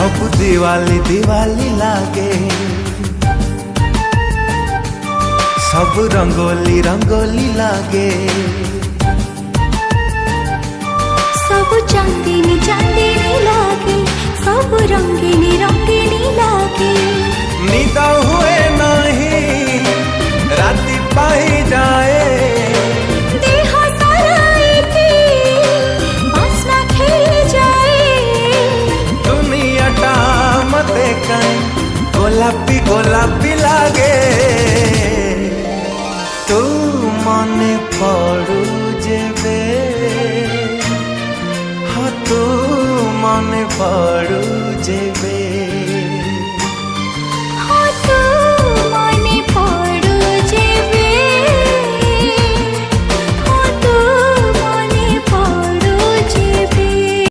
सब दिवाली दिवाली लागे, सब रंगोली रंगोली लागे, सब चांदनी चांदनी लागे, सब रंगीनी रंगीनी लागे। निद हुए नहीं राति पाई जाए, देह सारा बासना खेली जाए। दुनियाटा मते कहीं गोलापी गोलापी लागे। तू मने पड़ू जेबे, हाँ तू मने पड़ू जेबे।